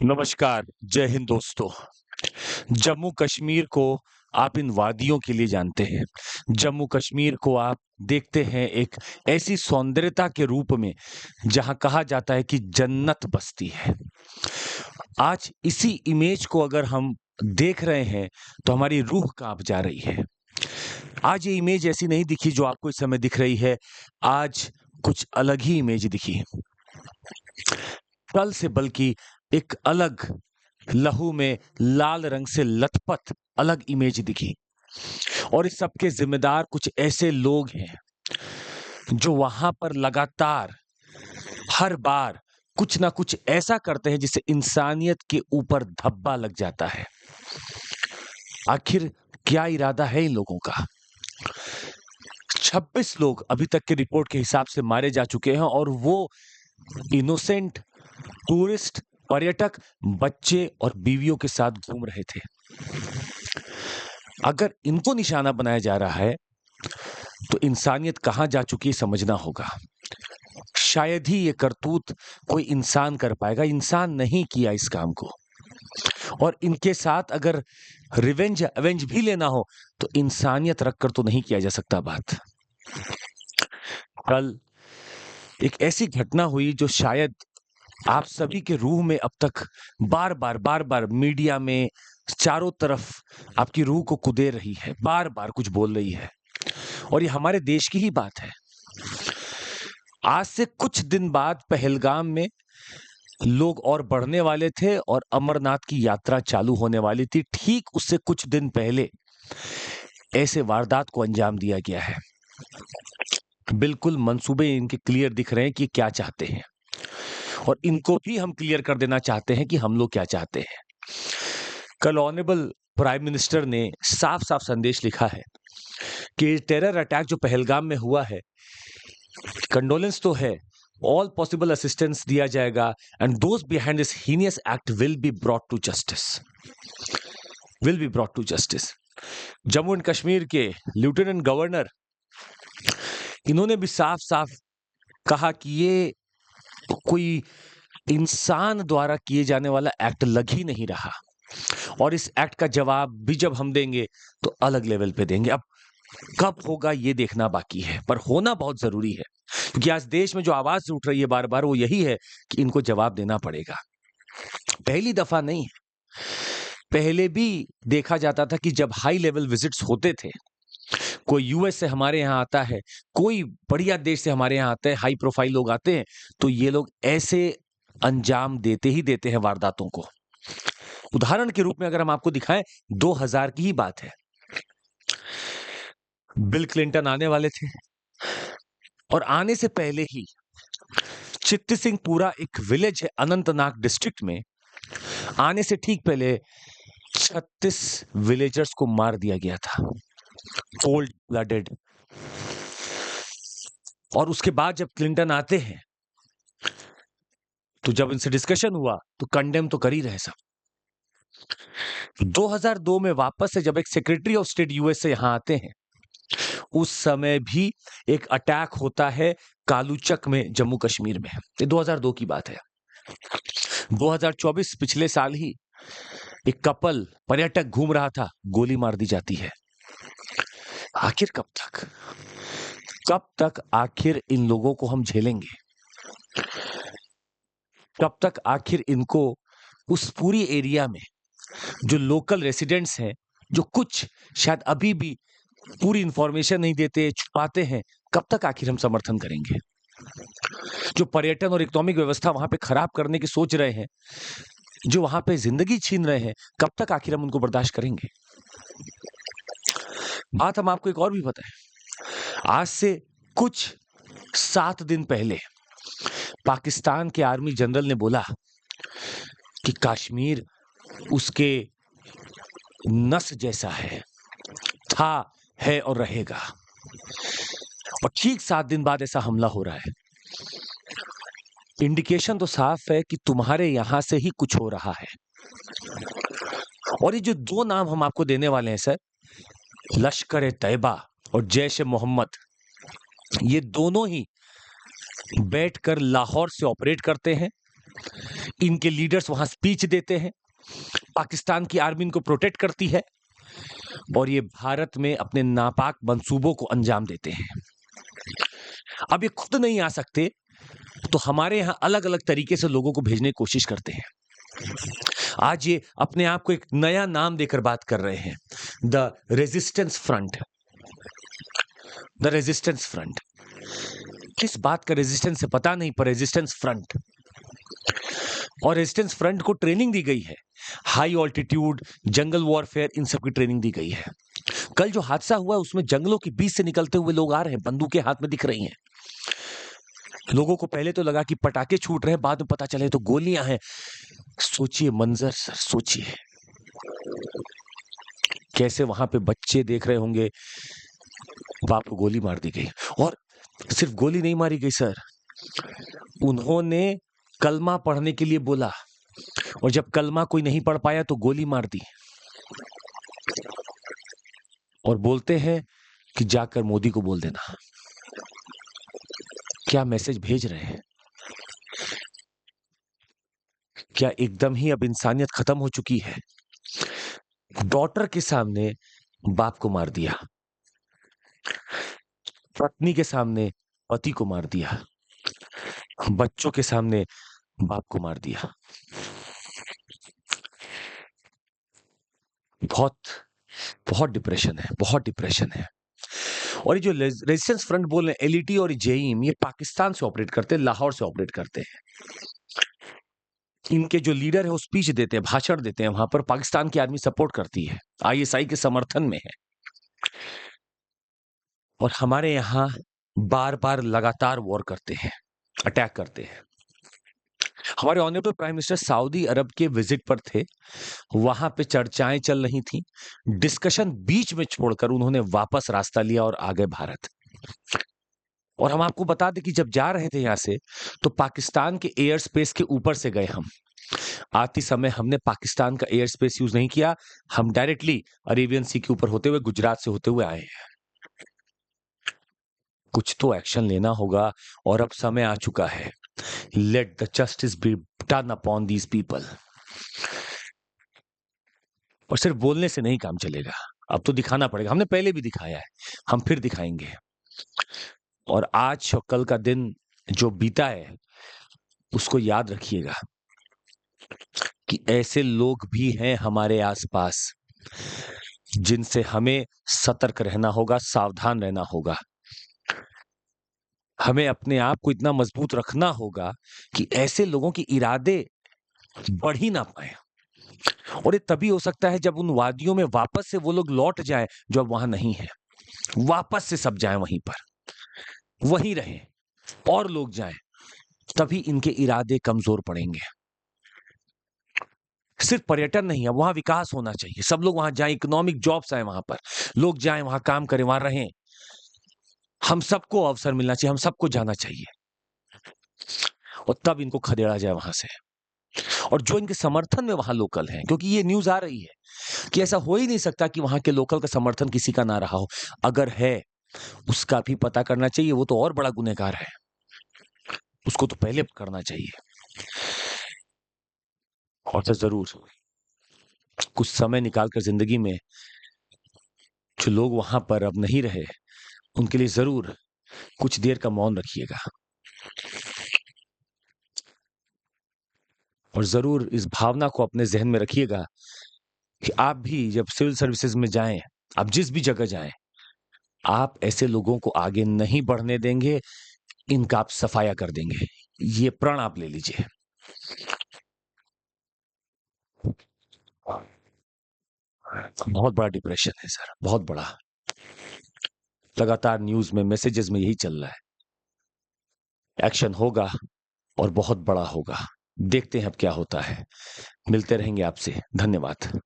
नमस्कार, जय हिंद दोस्तों। जम्मू कश्मीर को आप इन वादियों के लिए जानते हैं। जम्मू कश्मीर को आप देखते हैं एक ऐसी सौंदर्यता के रूप में जहां कहा जाता है कि जन्नत बसती है। आज इसी इमेज को अगर हम देख रहे हैं तो हमारी रूह कांप जा रही है। आज ये इमेज ऐसी नहीं दिखी जो आपको इस समय दिख रही है। आज कुछ अलग ही इमेज दिखी। कल से बल्कि एक अलग लहू में लाल रंग से लथपथ अलग इमेज दिखी और इस सब के जिम्मेदार कुछ ऐसे लोग हैं जो वहां पर लगातार हर बार कुछ ना कुछ ऐसा करते हैं जिससे इंसानियत के ऊपर धब्बा लग जाता है। आखिर क्या इरादा है इन लोगों का? 26 लोग अभी तक के रिपोर्ट के हिसाब से मारे जा चुके हैं और वो इनोसेंट टूरिस्ट, पर्यटक, बच्चे और बीवियों के साथ घूम रहे थे। अगर इनको निशाना बनाया जा रहा है तो इंसानियत कहां जा चुकी है समझना होगा। शायद ही ये करतूत कोई इंसान कर पाएगा। इंसान नहीं किया इस काम को और इनके साथ अगर रिवेंज अवेंज भी लेना हो तो इंसानियत रखकर तो नहीं किया जा सकता बात। कल एक ऐसी घटना हुई जो शायद आप सभी के रूह में अब तक बार बार मीडिया में चारों तरफ आपकी रूह को कुदेर रही है, बार बार कुछ बोल रही है और ये हमारे देश की ही बात है। आज से कुछ दिन बाद पहलगाम में लोग और बढ़ने वाले थे और अमरनाथ की यात्रा चालू होने वाली थी। ठीक उससे कुछ दिन पहले ऐसे वारदात को अंजाम दिया गया है। बिल्कुल मंसूबे इनके क्लियर दिख रहे हैं कि क्या चाहते हैं और इनको भी हम क्लियर कर देना चाहते हैं कि हम लोग क्या चाहते हैं। कल ऑनरेबल प्राइम मिनिस्टर ने साफ साफ संदेश लिखा है कि टेरर अटैक जो पहलगाम में हुआ है, कंडोलेंस तो है, ऑल पॉसिबल असिस्टेंस दिया जाएगा and those behind this heinous act will be brought to justice. Jammu and Kashmir के लेफ्टिनेंट गवर्नर इन्होंने भी साफ साफ कहा कि ये कोई इंसान द्वारा किए जाने वाला एक्ट लग ही नहीं रहा और इस एक्ट का जवाब भी जब हम देंगे तो अलग लेवल पे देंगे। अब कब होगा ये देखना बाकी है, पर होना बहुत जरूरी है क्योंकि आज देश में जो आवाज उठ रही है बार बार वो यही है कि इनको जवाब देना पड़ेगा। पहली दफा नहीं है, पहले भी देखा जाता था कि जब हाई लेवल विजिट्स होते थे, कोई यूएस से हमारे यहाँ आता है, कोई बढ़िया देश से हमारे यहाँ आता है, हाई प्रोफाइल लोग आते हैं, तो ये लोग ऐसे अंजाम देते ही देते हैं वारदातों को। उदाहरण के रूप में अगर हम आपको दिखाएं, 2000 की ही बात है। बिल क्लिंटन आने वाले थे और आने से पहले ही चित्ती सिंहपुरा एक विलेज है अनंतनाग डिस्ट्रिक्ट में, आने से ठीक पहले 36 विलेजर्स को मार दिया गया था, कोल्ड ब्लडेड। और उसके बाद जब क्लिंटन आते हैं तो जब इनसे डिस्कशन हुआ तो कंडेम तो कर ही रहे सब। 2002 में वापस से जब एक सेक्रेटरी ऑफ स्टेट यूएस से यहां आते हैं, उस समय भी एक अटैक होता है कालूचक में जम्मू कश्मीर में। ये 2002 की बात है। 2024 पिछले साल ही एक कपल पर्यटक घूम रहा था, गोली मार दी जाती है। आखिर कब तक आखिर इन लोगों को हम झेलेंगे? कब तक आखिर इनको उस पूरी एरिया में जो लोकल रेसिडेंट्स हैं, जो कुछ शायद अभी भी पूरी इंफॉर्मेशन नहीं देते, छुपाते हैं, कब तक आखिर हम समर्थन करेंगे? जो पर्यटन और इकोनॉमिक व्यवस्था वहां पे खराब करने की सोच रहे हैं, जो वहां पे जिंदगी छीन रहे हैं, कब तक आखिर हम उनको बर्दाश्त करेंगे? बात हम आपको एक और भी बताएं। आज से कुछ 7 दिन पहले पाकिस्तान के आर्मी जनरल ने बोला कि कश्मीर उसके नस जैसा है और रहेगा। और ठीक 7 दिन बाद ऐसा हमला हो रहा है। इंडिकेशन तो साफ है कि तुम्हारे यहां से ही कुछ हो रहा है। और ये जो 2 नाम हम आपको देने वाले हैं सर, लश्कर ए तैयबा और जैश ए मोहम्मद, ये दोनों ही बैठकर लाहौर से ऑपरेट करते हैं इनके लीडर्स वहां स्पीच देते हैं, पाकिस्तान की आर्मी इनको प्रोटेक्ट करती है और ये भारत में अपने नापाक मंसूबों को अंजाम देते हैं। अब ये खुद नहीं आ सकते तो हमारे यहां अलग अलग तरीके से लोगों को भेजने की कोशिश करते हैं। आज ये अपने आप को एक नया नाम देकर बात कर रहे हैं, the resistance front. The resistance front, किस बात का रेजिस्टेंस है पता नहीं, पर रेजिस्टेंस फ्रंट। और रेजिस्टेंस फ्रंट को ट्रेनिंग दी गई है, हाई ऑल्टीट्यूड जंगल वॉरफेयर, इन सब की ट्रेनिंग दी गई है। कल जो हादसा हुआ उसमें जंगलों के बीच से निकलते हुए लोग आ रहे हैं, बंदूकें हाथ में दिख रही हैं। लोगों को पहले तो लगा कि पटाखे छूट रहे हैं, बाद में पता चले तो गोलियां हैं। सोचिए मंजर सर, सोचिए कैसे वहां पे बच्चे देख रहे होंगे, बाप को गोली मार दी गई। और सिर्फ गोली नहीं मारी गई सर, उन्होंने कलमा पढ़ने के लिए बोला और जब कलमा कोई नहीं पढ़ पाया तो गोली मार दी। और बोलते हैं कि जाकर मोदी को बोल देना। क्या मैसेज भेज रहे हैं? क्या एकदम ही अब इंसानियत खत्म हो चुकी है? डॉटर के सामने बाप को मार दिया, पत्नी के सामने पति को मार दिया, बच्चों के सामने बाप को मार दिया। बहुत बहुत डिप्रेशन है, बहुत डिप्रेशन है। और ये जो रेजिस्टेंस फ्रंट बोल रहे हैं, एलईटी और जेईएम, ये पाकिस्तान से ऑपरेट करते हैं, लाहौर से ऑपरेट करते हैं। इनके जो लीडर है वो स्पीच देते हैं, भाषण देते हैं, वहां पर पाकिस्तान की आर्मी सपोर्ट करती है, आईएसआई के समर्थन में है। और हमारे यहां बार बार लगातार वॉर करते हैं, अटैक करते हैं। हमारे ऑनरेबल प्राइम मिनिस्टर सऊदी अरब के विजिट पर थे, वहां पे चर्चाएं चल रही थी, डिस्कशन बीच में छोड़कर उन्होंने वापस रास्ता लिया और आ गए भारत। और हम आपको बता दें कि जब जा रहे थे यहां से तो पाकिस्तान के एयर स्पेस के ऊपर से गए हम। आते समय हमने पाकिस्तान का एयर स्पेस यूज नहीं किया, हम डायरेक्टली अरेबियन सी के ऊपर होते हुए गुजरात से होते हुए आए हैं। कुछ तो एक्शन लेना होगा और अब समय आ चुका है। Let the justice be done upon these people. और सिर्फ बोलने से नहीं काम चलेगा, अब तो दिखाना पड़ेगा। हमने पहले भी दिखाया है, हम फिर दिखाएंगे। और आज और कल का दिन जो बीता है उसको याद रखिएगा कि ऐसे लोग भी हैं हमारे आसपास जिनसे हमें सतर्क रहना होगा, सावधान रहना होगा। हमें अपने आप को इतना मजबूत रखना होगा कि ऐसे लोगों के इरादे बढ़ ही ना पाए। और ये तभी हो सकता है जब उन वादियों में वापस से वो लोग लौट जाएं जो अब वहां नहीं है, वापस से सब जाएं वहीं पर, वहीं रहें और लोग जाएं, तभी इनके इरादे कमजोर पड़ेंगे। सिर्फ पर्यटन नहीं है, वहां विकास होना चाहिए, सब लोग वहां जाएं, इकोनॉमिक जॉब्स आए वहां पर, लोग जाएं वहां काम करें, वहां रहें। हम सबको अवसर मिलना चाहिए, हम सबको जाना चाहिए और तब इनको खदेड़ा जाए वहां से। और जो इनके समर्थन में वहां लोकल हैं, क्योंकि ये न्यूज आ रही है कि ऐसा हो ही नहीं सकता कि वहां के लोकल का समर्थन किसी का ना रहा हो। अगर है उसका भी पता करना चाहिए, वो तो और बड़ा गुनहगार है, उसको तो पहले करना चाहिए। और तो जरूर कुछ समय निकालकर जिंदगी में जो लोग वहां पर अब नहीं रहे उनके लिए जरूर कुछ देर का मौन रखिएगा। और जरूर इस भावना को अपने जहन में रखिएगा कि आप भी जब सिविल सर्विसेज में जाएं, आप जिस भी जगह जाएं, आप ऐसे लोगों को आगे नहीं बढ़ने देंगे, इनका आप सफाया कर देंगे। ये प्रण आप ले लीजिए। बहुत बड़ा डिप्रेशन है सर, बहुत बड़ा। लगातार न्यूज में, मैसेजेस में यही चल रहा है। एक्शन होगा और बहुत बड़ा होगा। देखते हैं अब क्या होता है। मिलते रहेंगे आपसे। धन्यवाद।